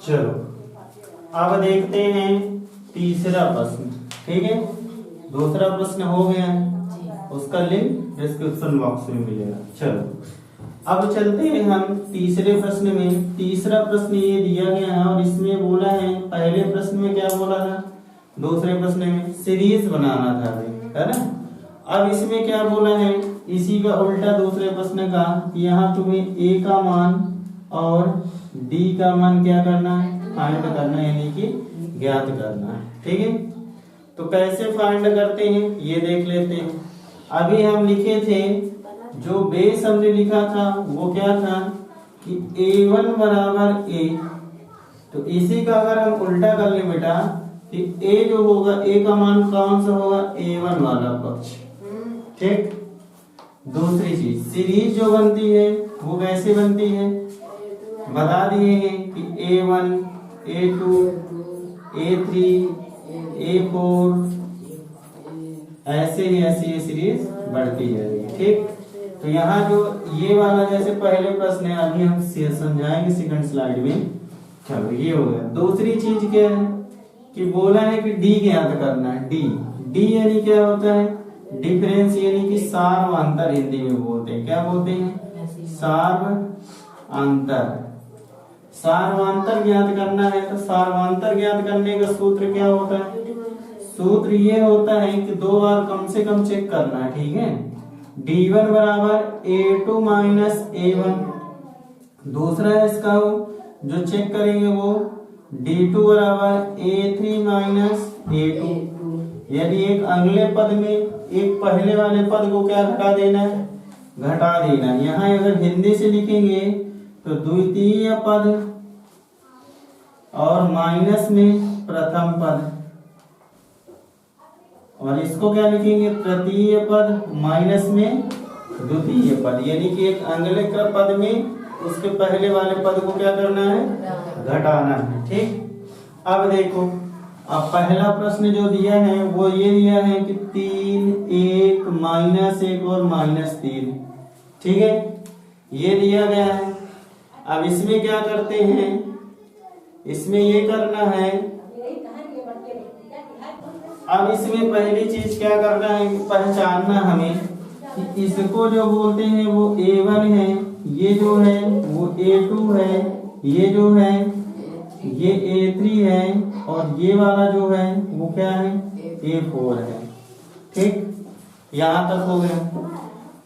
चलो अब देखते हैं तीसरा प्रश्न। ठीक है, दूसरा प्रश्न हो गया है, उसका लिंक डिस्क्रिप्शन बॉक्स में मिलेगा। चलो अब चलते हैं हम तीसरे प्रश्न में। तीसरा प्रश्न ये दिया गया है और इसमें बोला है, पहले प्रश्न में क्या बोला था, दूसरे प्रश्न में सीरीज बनाना था है ना। अब इसमें क्या बोला है, इसी का उल्टा दूसरे प्रश्न का, यहाँ तुम्हें ए का मान और डी का मान क्या करना है, फाइंड करना है, यानी कि ज्ञात करना है। ठीक है, तो कैसे फाइंड करते हैं ये देख लेते हैं। अभी हम लिखे थे, जो बेस हमने लिखा था वो क्या था कि a1 बराबर a, तो इसी का अगर हम उल्टा कर ले बेटा कि a जो होगा, a का मान कौन सा होगा, a1 वाला पक्ष। ठीक, दूसरी चीज सीरीज जो बनती है वो कैसे बनती है, बता दिए हैं कि a1 a2 a3 a4 ऐसे ही ऐसी ये सीरीज बढ़ती जाएगी। ठीक, तो यहाँ जो ये वाला जैसे पहले प्रश्न है, अभी हम समझाएंगे सेकंड स्लाइड में। चलो ये हो गया। दूसरी चीज क्या है कि बोला है कि डी ज्ञात करना है। डी यानी क्या होता है, डिफरेंस, यानी कि सार्वंतर हिंदी में बोलते हैं। क्या बोलते हैं, सार्वंतर। सार्वंतर ज्ञात करना है, तो सार्वंतर ज्ञात करने का सूत्र क्या होता है, सूत्र ये होता है कि 2 बार कम से कम चेक करना है। ठीक है, D1 बराबर A2 माइनस A1, दूसरा है इसका जो चेक करेंगे वो D2 बराबर A3 माइनस A2, यदि एक अगले पद में एक पहले वाले पद को क्या घटा देना है, घटा देना। यहाँ अगर हिंदी से लिखेंगे तो द्वितीय पद और माइनस में प्रथम पद, और इसको क्या लिखेंगे, तृतीय पद माइनस में द्वितीय पद, यानी कि एक अगले का पद में उसके पहले वाले पद को क्या करना है, घटाना है। ठीक, अब देखो, अब पहला प्रश्न जो दिया है वो ये दिया है कि 3 1 माइनस 1 और माइनस 3। ठीक है, ये दिया गया है। अब इसमें क्या करते हैं, इसमें ये करना है, अब इसमें पहली चीज क्या करना है, पहचानना हमें कि इसको जो बोलते हैं वो A1 है, ये जो है वो A2 है, ये जो है ये A3 है, और ये वाला जो है वो क्या है, A4 है। ठीक, यहां तक हो गया।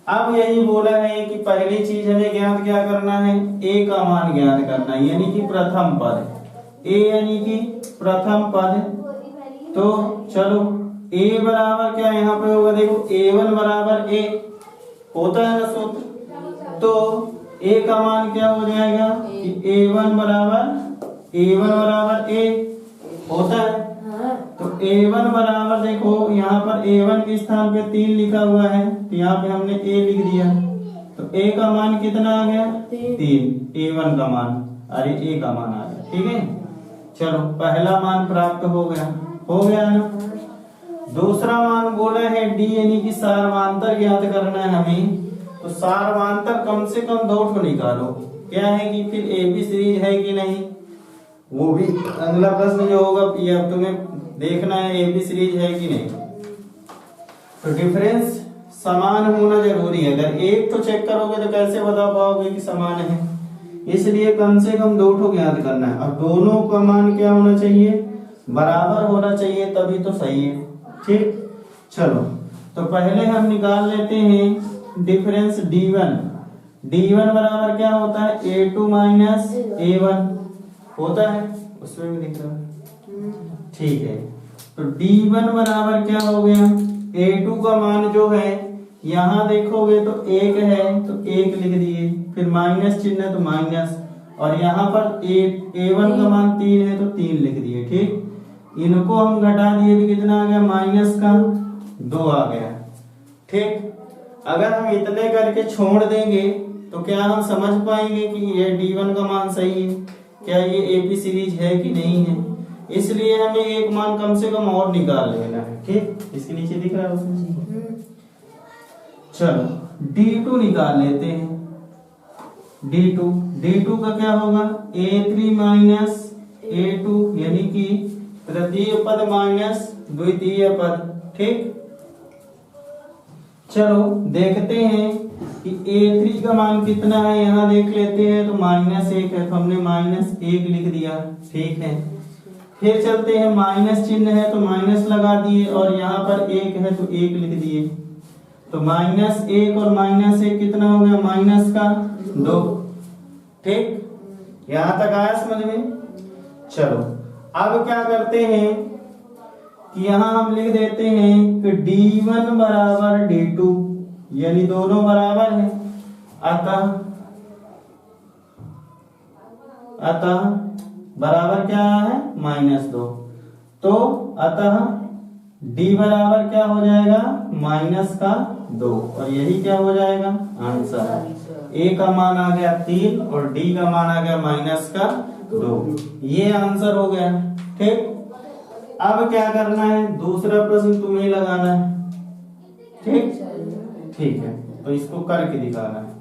अब यही बोला है कि पहली चीज हमें ज्ञात क्या करना है, A का मान ज्ञात करना है, यानी कि प्रथम पद। A यानी कि प्रथम पद। तो चलो A बराबर क्या यहाँ पे होगा, देखो A1 बराबर A होता है ना सूत्र, तो A का मान क्या हो जाएगा कि A1 बराबर A होता है। तो A1 बराबर, देखो यहाँ पर A1 के स्थान पे 3 लिखा हुआ है, तो यहाँ पे हमने A लिख दिया, तो A का मान कितना आ गया, 3, A1 का मान, अरे A का मान आ गया। ठीक है, चलो पहला मान प्राप्त हो गया ना। दूसरा मान बोला है D, यानी कि सार्वंतर ज्ञात करना है हमें, तो सार्वंतर कम से कम 2 ठो निकालो। क्या है कि फिर AB सीरीज है कि नहीं, वो भी अगला प्रश्न जो होगा, ये अब तुम्हें देखना है AB सीरीज है कि नहीं। तो डिफरेंस समान होना जरूरी है, अगर एक तो चेक करोगे तो कैसे बता पाओगे कि समान है, इसलिए कम से कम 2 ठो ज्ञात करना है, और दोनों का मान क्या होना चाहिए, बराबर होना चाहिए, तभी तो सही है। ठीक, चलो तो पहले हम निकाल लेते हैं डिफरेंस D1 बराबर क्या होता है, A2 माइनस A1 होता है, उसमें भी दिख रहा है। ठीक है, तो D1 बराबर क्या हो गया, A2 का मान जो है यहाँ देखोगे तो 1 है, तो 1 लिख दिए, फिर माइनस चिन्ह है तो माइनस, और यहाँ पर A1 का मान 3 है तो 3 लिख दिए। ठीक, इनको हम घटा दिए तो कितना आ गया, माइनस का 2 आ गया। ठीक, अगर हम इतने करके छोड़ देंगे तो क्या हम समझ पाएंगे कि ये D1 का मान सही है, क्या ये AB सीरीज है कि नहीं है, इसलिए हमें एक मान कम से कम और निकाल लेना है। ठीक, इसके नीचे दिख रहा है उसमें, चलो D2 निकाल लेते हैं। D2 का क्या होगा A3 माइनस A2 यानी कि तृतीय पद माइनस द्वितीय पद। ठीक, चलो देखते हैं कि A3 का मान कितना है, यहाँ देख लेते हैं तो -1 है, तो हमने -1 लिख दिया। ठीक है, फिर चलते हैं, माइनस चिन्ह है तो माइनस लगा दिए और यहाँ पर 1 है तो 1 लिख दिए। तो -1 और -1 कितना हो गया, -2। ठीक, यहां तक आया समझ में। चलो अब क्या करते हैं कि यहां हम लिख देते हैं कि D1 बराबर D2 यानी दोनों बराबर है, अतः बराबर क्या है -2। तो अतः D बराबर क्या हो जाएगा -2 और यही क्या हो जाएगा आंसर। A का मान आ गया 3 और D का मान आ गया -2, ये आंसर हो गया। ठीक, अब क्या करना है, दूसरा प्रश्न तुम्हें लगाना है। ठीक, ठीक है, तो इसको करके दिखाना है।